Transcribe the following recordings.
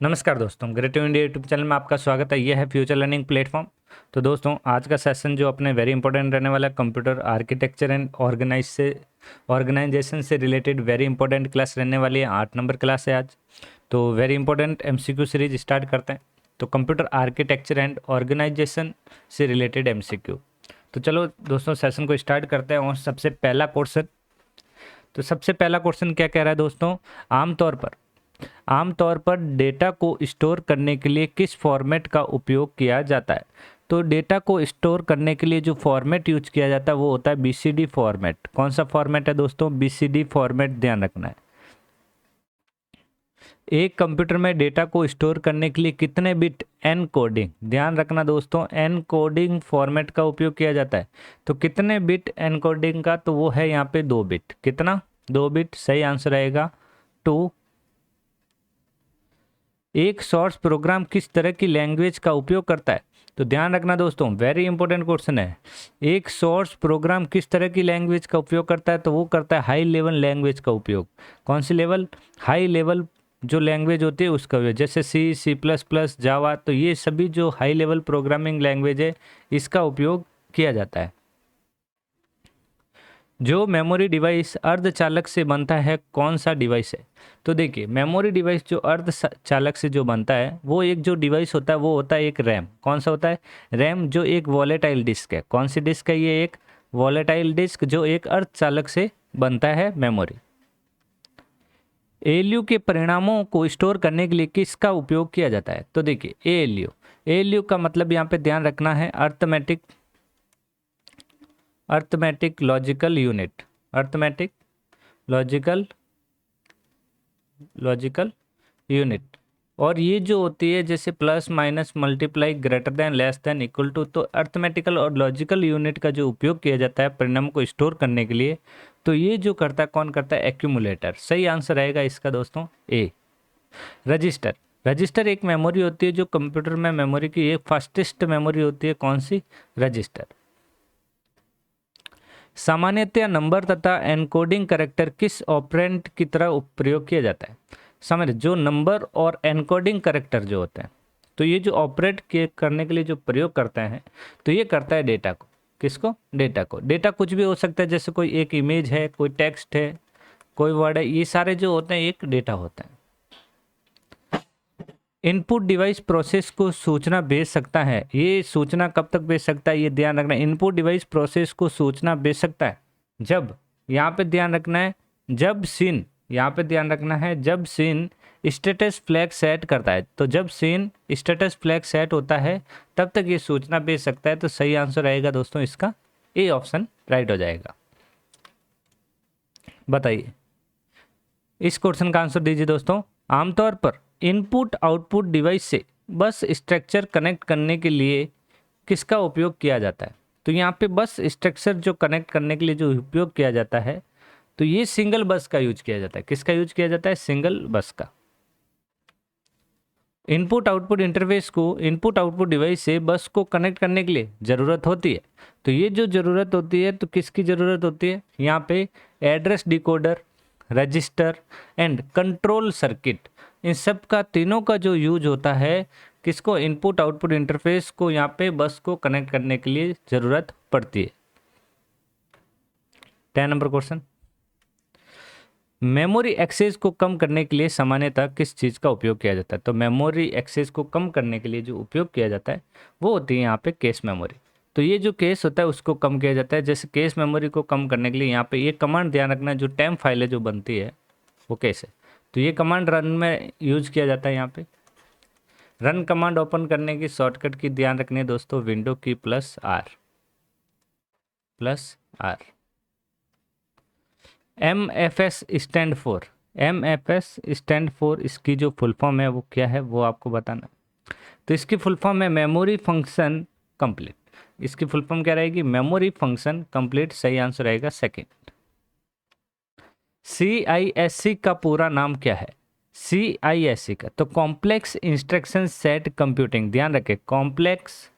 नमस्कार दोस्तों, ग्रेटिव India YouTube channel में आपका स्वागत है। यह है फ्यूचर लर्निंग प्लेटफॉर्म। तो दोस्तों, आज का सेशन जो अपने वेरी इंपॉर्टेंट रहने वाला है, कंप्यूटर आर्किटेक्चर एंड ऑर्गेनाइजेशन से रिलेटेड वेरी इंपॉर्टेंट क्लास रहने वाली है। 8 नंबर क्लास है आज। तो very important MCQ series start करते हैं। तो कंप्यूटर आर्किटेक्चर एंड ऑर्गेनाइजेशन से रिलेटेड एमसीक्यू। तो चलो दोस्तों, सेशन को स्टार्ट करते हैं। और सबसे पहला क्वेश्चन क्या कह रहा है दोस्तों? आमतौर पर डेटा को स्टोर करने के लिए किस फॉर्मेट का उपयोग किया जाता है? तो डेटा को स्टोर करने के लिए जो फॉर्मेट यूज किया जाता है वो होता है बीसीडी फॉर्मेट। कौन सा फॉर्मेट है दोस्तों? बीसीडी फॉर्मेट, ध्यान रखना है। एक कंप्यूटर में डेटा को स्टोर करने के लिए कितने बिट एनकोडिंग, ध्यान रखना दोस्तों, एनकोडिंग फॉर्मेट का उपयोग किया जाता है। तो कितने बिट एनकोडिंग का? तो वो है यहाँ पे 2 बिट। कितना? 2 बिट। सही आंसर आएगा 2। एक सोर्स प्रोग्राम किस तरह की लैंग्वेज का उपयोग करता है? तो ध्यान रखना दोस्तों, वेरी इंपॉर्टेंट क्वेश्चन है। एक सोर्स प्रोग्राम किस तरह की लैंग्वेज का उपयोग करता है? तो वो करता है हाई लेवल लैंग्वेज का उपयोग। कौन सी लेवल? हाई लेवल जो लैंग्वेज होती है उसका उपयोग, जैसे सी, सी प्लस प्लस, जावा। तो ये सभी जो हाई लेवल प्रोग्रामिंग लैंग्वेज है, इसका उपयोग किया जाता है। जो मेमोरी डिवाइस अर्धचालक से बनता है, कौन सा डिवाइस है? तो देखिए, मेमोरी डिवाइस जो अर्धचालक से जो बनता है, वो एक जो डिवाइस होता है वो होता है एक रैम। कौन सा होता है? रैम, जो एक वॉलेटाइल डिस्क है। कौन सी डिस्क है ये? एक वॉलेटाइल डिस्क जो एक अर्धचालक से बनता है मेमोरी। एएलयू के परिणामों को स्टोर करने के लिए किसका उपयोग किया जाता है? तो देखिए, एएलयू का मतलब यहाँ पे ध्यान रखना है arithmetic logical unit. Arithmetic logical unit. और ये जो होती है जैसे plus minus multiply greater than less than equal to, तो अर्थमेटिकल और लॉजिकल यूनिट का जो उपयोग किया जाता है परिणाम को स्टोर करने के लिए, तो ये जो करता है, कौन करता है? एक्यूमुलेटर। सही आंसर आएगा इसका दोस्तों ए। रजिस्टर एक मेमोरी होती है जो कंप्यूटर में मेमोरी की एक फास्टेस्ट मेमोरी होती है। कौन सी? रजिस्टर। सामान्यतया नंबर तथा एनकोडिंग कैरेक्टर किस ऑपरेंड की तरह प्रयोग किया जाता है? समझ, जो नंबर और एनकोडिंग कैरेक्टर जो होते हैं, तो ये जो ऑपरेट करने के लिए जो प्रयोग करते हैं, तो ये करता है डेटा को। किसको? डेटा को। डेटा कुछ भी हो सकता है, जैसे कोई एक इमेज है, कोई टेक्स्ट है, कोई वर्ड है, ये सारे जो होते हैं एक डेटा होता है। इनपुट डिवाइस प्रोसेस को सूचना भेज सकता है। ये सूचना कब तक भेज सकता है? ये ध्यान रखना है। इनपुट डिवाइस प्रोसेस को सूचना भेज सकता है जब, यहाँ पे ध्यान रखना है, जब सीन, यहाँ पे ध्यान रखना है, जब सीन स्टेटस फ्लैग सेट करता है। तो जब सीन स्टेटस फ्लैग सेट होता है तब तक ये सूचना भेज सकता है। तो सही आंसर आएगा दोस्तों इसका ए ऑप्शन राइट हो जाएगा। बताइए, इस क्वेश्चन का आंसर दीजिए दोस्तों। आमतौर पर इनपुट आउटपुट डिवाइस से बस स्ट्रक्चर कनेक्ट करने के लिए किसका उपयोग किया जाता है? तो यहाँ पे बस स्ट्रक्चर जो कनेक्ट करने के लिए जो उपयोग किया जाता है, तो ये सिंगल बस का यूज किया जाता है। किसका यूज किया जाता है? सिंगल बस का। इनपुट आउटपुट इंटरफेस को इनपुट आउटपुट डिवाइस से बस को कनेक्ट करने के लिए ज़रूरत होती है। तो ये जो ज़रूरत होती है, तो किसकी ज़रूरत होती है? यहाँ पे address decoder, register and control circuit, इन सब का, तीनों का जो यूज होता है, किसको? इनपुट आउटपुट इंटरफेस को यहाँ पे बस को कनेक्ट करने के लिए ज़रूरत पड़ती है। 10 नंबर क्वेश्चन, मेमोरी एक्सेस को कम करने के लिए सामान्यतः किस चीज़ का उपयोग किया जाता है? तो मेमोरी एक्सेस को कम करने के लिए जो उपयोग किया जाता है वो होती है यहाँ पे केस मेमोरी। तो ये जो केस होता है उसको कम किया जाता है। जैसे केस मेमोरी को कम करने के लिए यहाँ पे ये कमांड ध्यान रखना, जो टेम्प फाइल है जो बनती है वो केस है। तो ये कमांड रन में यूज किया जाता है। यहाँ पे रन कमांड ओपन करने की शॉर्टकट की ध्यान रखनी है दोस्तों, विंडो की +R। MFS स्टैंड फॉर इसकी जो फुल फॉर्म है वो क्या है, वो आपको बताना है। तो इसकी फुल फॉर्म है मेमोरी फंक्शन कंप्लीट। इसकी फुल फॉर्म क्या रहेगी? Memory function complete. सही आंसर रहेगा सेकंड। CISC का पूरा नाम क्या है? CISC का तो कॉम्प्लेक्स इंस्ट्रक्शन सेट कंप्यूटिंग, ध्यान रखें, कॉम्प्लेक्स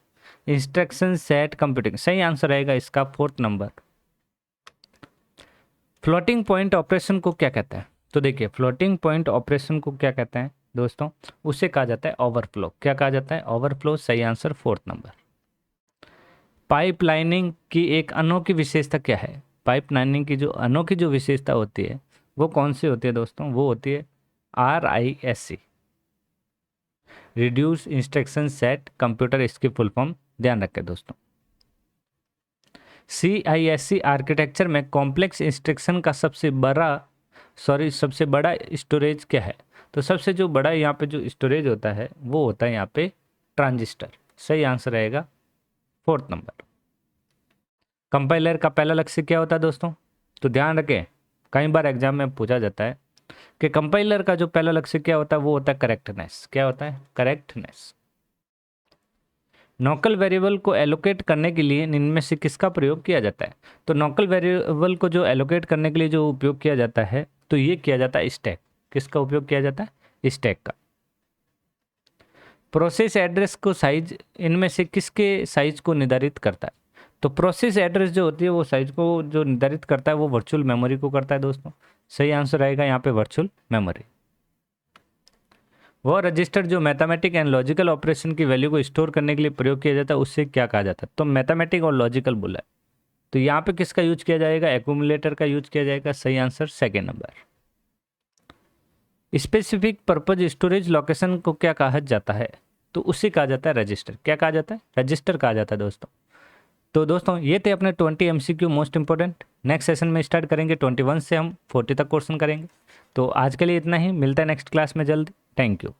इंस्ट्रक्शन सेट कंप्यूटिंग। सही आंसर रहेगा इसका 4th number. Floating point operation को क्या कहते हैं? तो देखिए, फ्लोटिंग पॉइंट ऑपरेशन को क्या कहते हैं? दोस्तों, उसे कहा जाता है ओवरफ्लो। क्या कहा जाता है? ओवरफ्लो। सही आंसर 4th नंबर। पाइपलाइनिंग की एक अनोखी विशेषता क्या है? पाइपलाइनिंग की जो अनोखी जो विशेषता होती है वो कौन सी होती है दोस्तों? वो होती है RISC, reduce instruction set computer, इसकी फुल फॉर्म ध्यान रखें दोस्तों। CISC आर्किटेक्चर में कॉम्प्लेक्स इंस्ट्रक्शन का सबसे बड़ा स्टोरेज क्या है? तो सबसे जो बड़ा यहाँ पे जो स्टोरेज होता है वो होता है यहाँ पे ट्रांजिस्टर। सही आंसर रहेगा 4th नंबर। कंपाइलर का पहला लक्ष्य क्या होता है दोस्तों? तो ध्यान रखें, कई बार एग्जाम में पूछा जाता है कि कंपाइलर का जो पहला लक्ष्य क्या होता है, वो होता है करेक्टनेस। क्या होता है? करेक्टनेस। नोकल वेरिएबल को एलोकेट करने के लिए इनमें से किसका प्रयोग किया जाता है? तो नोकल वेरिएबल को जो एलोकेट करने के लिए जो उपयोग किया जाता है, तो ये किया जाता है स्टैक। किसका उपयोग किया जाता है? स्टैक का। प्रोसेस एड्रेस को साइज इनमें से किसके साइज को निर्धारित करता है? तो प्रोसेस एड्रेस जो होती है वो साइज को जो निर्धारित करता है वो वर्चुअल मेमोरी को करता है दोस्तों। सही आंसर रहेगा यहाँ पे वर्चुअल मेमोरी। वह रजिस्टर जो मैथमेटिक एंड लॉजिकल ऑपरेशन की वैल्यू को स्टोर करने के लिए प्रयोग किया जाता है, उससे क्या कहा जाता है? तो मैथमेटिक और लॉजिकल बोला है, तो यहाँ पे किसका यूज किया जाएगा? एक्यूमुलेटर का यूज किया जाएगा। सही answer 2nd number. Specific purpose storage location को क्या कहा जाता है? तो उसे कहा जाता है रजिस्टर। क्या कहा जाता है? रजिस्टर कहा जाता है दोस्तों। तो दोस्तों ये थे अपने 20 MCQ most important. Next session में स्टार्ट करेंगे 21 से हम 40 तक क्वेश्चन करेंगे। तो आज के लिए इतना ही, मिलता है नेक्स्ट क्लास में जल्द। Thank you.